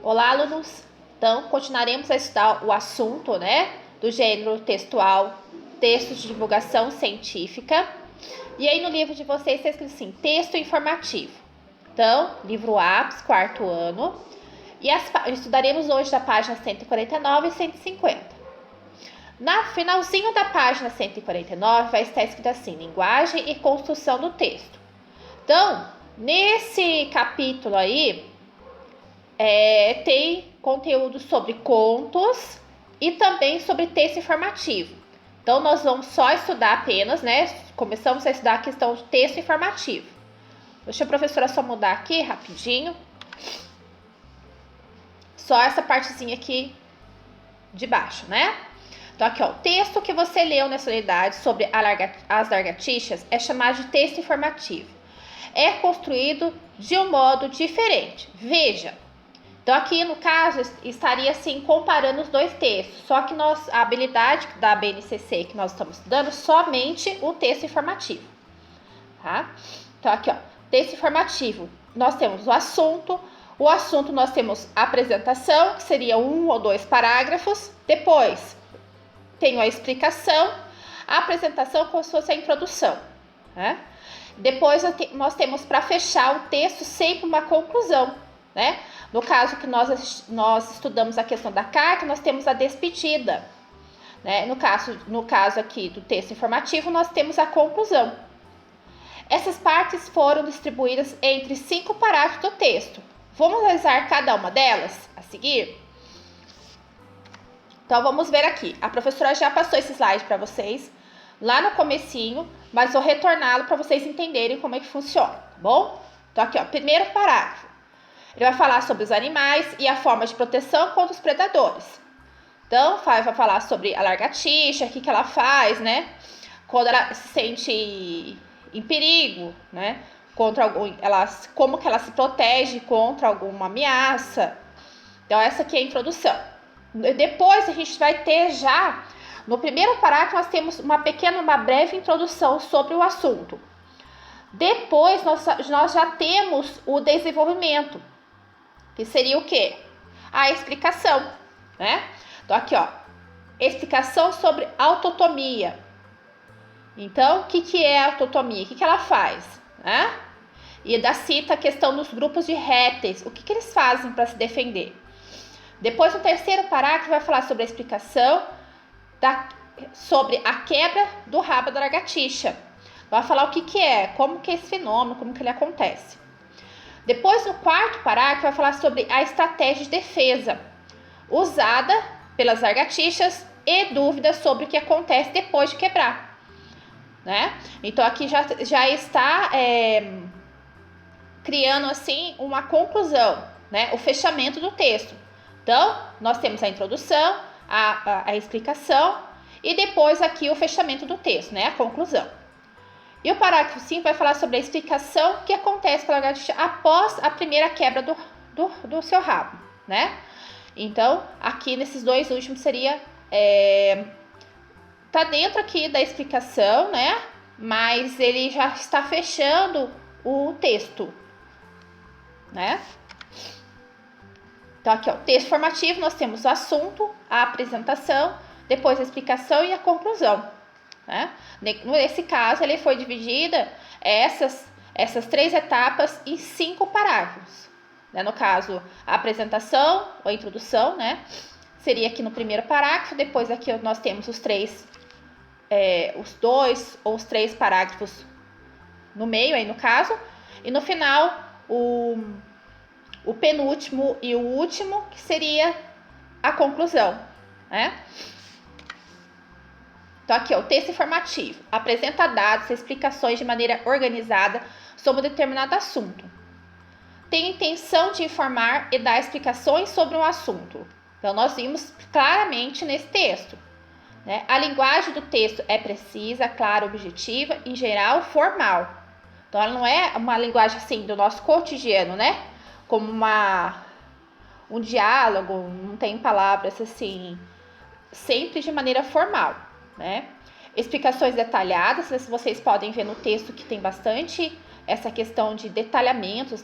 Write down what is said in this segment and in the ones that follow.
Olá, alunos! Então, continuaremos a estudar o assunto, do gênero textual, textos de divulgação científica. E aí no livro de vocês está escrito assim, texto informativo. Então, livro APS, quarto ano. E estudaremos hoje da página 149 e 150. No finalzinho da página 149 vai estar escrito assim, linguagem e construção do texto. Então, nesse capítulo aí, tem conteúdo sobre contos e também sobre texto informativo. Então, nós vamos só estudar apenas, começamos a estudar a questão de texto informativo. Deixa a professora só mudar aqui rapidinho. Só essa partezinha aqui de baixo, Então, aqui, ó, o texto que você leu nessa unidade sobre as lagartixas é chamado de texto informativo. É construído de um modo diferente. Veja. Então, aqui no caso, estaria assim, comparando os dois textos. Só que a habilidade da BNCC que nós estamos estudando, somente o texto informativo. Tá? Então, aqui, ó, texto informativo. Nós temos o assunto. O assunto nós temos a apresentação, que seria 1 ou 2 parágrafos. Depois, tenho a explicação. A apresentação como se fosse a introdução. Depois, nós temos para fechar o texto sempre uma conclusão. No caso que nós estudamos a questão da carta, nós temos a despedida. No caso aqui do texto informativo, nós temos a conclusão. Essas partes foram distribuídas entre 5 parágrafos do texto. Vamos analisar cada uma delas a seguir? Então, vamos ver aqui. A professora já passou esse slide para vocês lá no comecinho, mas vou retorná-lo para vocês entenderem como é que funciona, tá bom? Então, aqui, ó, primeiro parágrafo. Ele vai falar sobre os animais e a forma de proteção contra os predadores. Então, vai falar sobre a lagartixa, o que ela faz, quando ela se sente em perigo, contra como que ela se protege contra alguma ameaça. Então, essa aqui é a introdução. Depois, a gente vai ter já, no primeiro parágrafo, nós temos uma breve introdução sobre o assunto. Depois, nós já temos o desenvolvimento. Que seria o quê? A explicação, Então, aqui, ó, explicação sobre autotomia. Então, o que é a autotomia? O que ela faz, E cita a questão dos grupos de répteis. O que eles fazem para se defender? Depois, no terceiro parágrafo, vai falar sobre a explicação sobre a quebra do rabo da lagartixa. Vai falar o que é, como que é esse fenômeno, como que ele acontece. Depois, no quarto parágrafo, vai falar sobre a estratégia de defesa usada pelas lagartixas e dúvidas sobre o que acontece depois de quebrar. Então, aqui já está criando, assim, uma conclusão, o fechamento do texto. Então, nós temos a introdução, a explicação e depois aqui o fechamento do texto, a conclusão. E o parágrafo 5 vai falar sobre a explicação que acontece com a lagartixa após a primeira quebra do seu rabo, Então, aqui nesses dois últimos seria... tá dentro aqui da explicação, Mas ele já está fechando o texto, Então, aqui, ó, o texto formativo, nós temos o assunto, a apresentação, depois a explicação e a conclusão. Nesse caso, ele foi dividida essas 3 etapas em 5 parágrafos. No caso, a apresentação ou a introdução, seria aqui no primeiro parágrafo. Depois aqui nós temos os 2 ou os 3 parágrafos no meio, aí no caso. E no final, o penúltimo e o último, que seria a conclusão, Então, aqui, ó, o texto informativo apresenta dados e explicações de maneira organizada sobre um determinado assunto. Tem a intenção de informar e dar explicações sobre um assunto. Então, nós vimos claramente nesse texto. A linguagem do texto é precisa, clara, objetiva, em geral, formal. Então, ela não é uma linguagem assim do nosso cotidiano, como um diálogo, não tem palavras assim, sempre de maneira formal. Explicações detalhadas, vocês podem ver no texto que tem bastante essa questão de detalhamentos,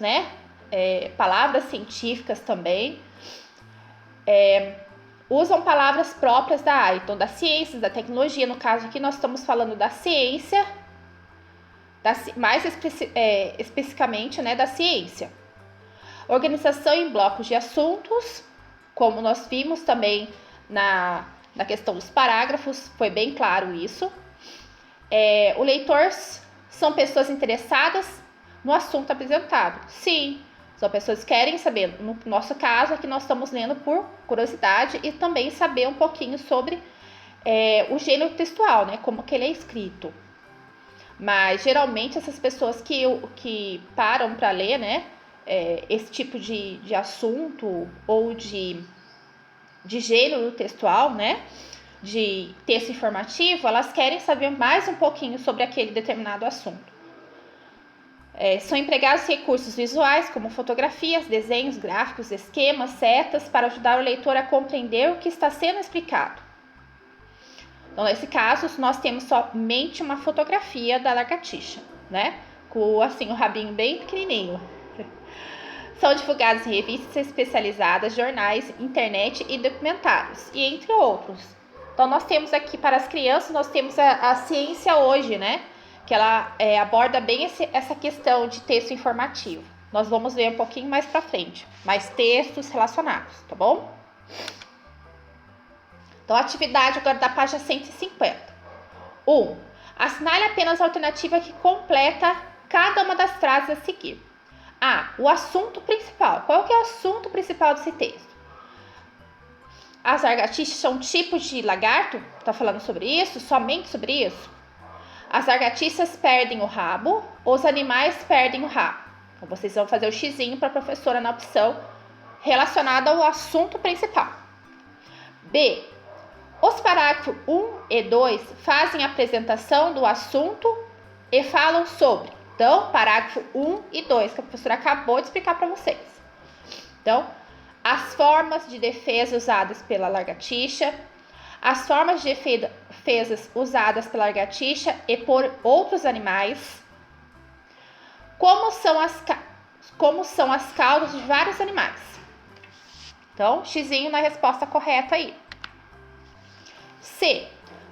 palavras científicas também. Usam palavras próprias da área, então das ciências, da tecnologia. No caso aqui nós estamos falando da ciência, mais especificamente, né, da ciência. Organização em blocos de assuntos, como nós vimos também na questão dos parágrafos, foi bem claro isso. O leitor são pessoas interessadas no assunto apresentado. Sim, são pessoas que querem saber. No nosso caso, aqui nós estamos lendo por curiosidade e também saber um pouquinho sobre o gênero textual, né, como que ele é escrito. Mas, geralmente, essas pessoas que param para ler, né, esse tipo de assunto ou de gênero textual, né, de texto informativo, elas querem saber mais um pouquinho sobre aquele determinado assunto. São empregados recursos visuais, como fotografias, desenhos, gráficos, esquemas, setas, para ajudar o leitor a compreender o que está sendo explicado. Então, nesse caso, nós temos somente uma fotografia da lagartixa, né, com assim, o rabinho bem pequenininho. São divulgados em revistas especializadas, jornais, internet e documentários, e entre outros. Então, nós temos aqui, para as crianças, nós temos a ciência hoje, né? Que ela aborda bem essa questão de texto informativo. Nós vamos ver um pouquinho mais para frente, mais textos relacionados, tá bom? Então, atividade agora da página 150. 1. Assinale apenas a alternativa que completa cada uma das frases a seguir. O assunto principal. Qual que é o assunto principal desse texto? As lagartixas são tipos de lagarto? Está falando sobre isso? Somente sobre isso? As lagartixas perdem o rabo ou os animais perdem o rabo? Então, vocês vão fazer o xizinho para a professora na opção relacionada ao assunto principal. B. Os parágrafos 1 e 2 fazem a apresentação do assunto e falam sobre. Então, parágrafo 1 e 2, que a professora acabou de explicar para vocês. Então, as formas de defesa usadas pela lagartixa, as formas de defesas usadas pela lagartixa e por outros animais, como são as caudas de vários animais. Então, xizinho na resposta correta aí. C.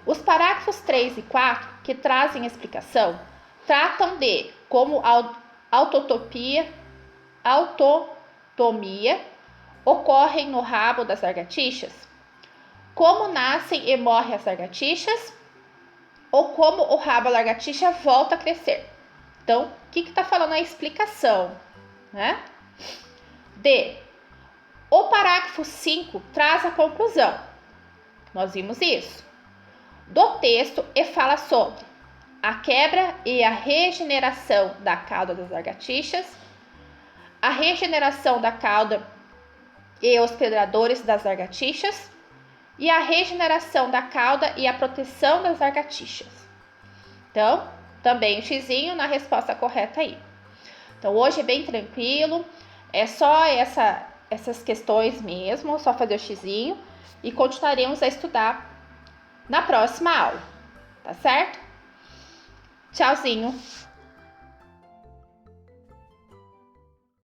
Os parágrafos 3 e 4, que trazem explicação, tratam de como autotomia ocorre no rabo das lagartixas, como nascem e morrem as lagartixas, ou como o rabo da lagartixa volta a crescer. Então, o que está falando a explicação, né? D. O parágrafo 5 traz a conclusão. Nós vimos isso. Do texto e fala sobre a quebra e a regeneração da cauda das lagartixas, a regeneração da cauda e os predadores das lagartixas e a regeneração da cauda e a proteção das lagartixas. Então, também o xizinho na resposta correta aí. Então, hoje é bem tranquilo, é só essas questões mesmo, só fazer o xizinho e continuaremos a estudar na próxima aula, tá certo? Tchauzinho!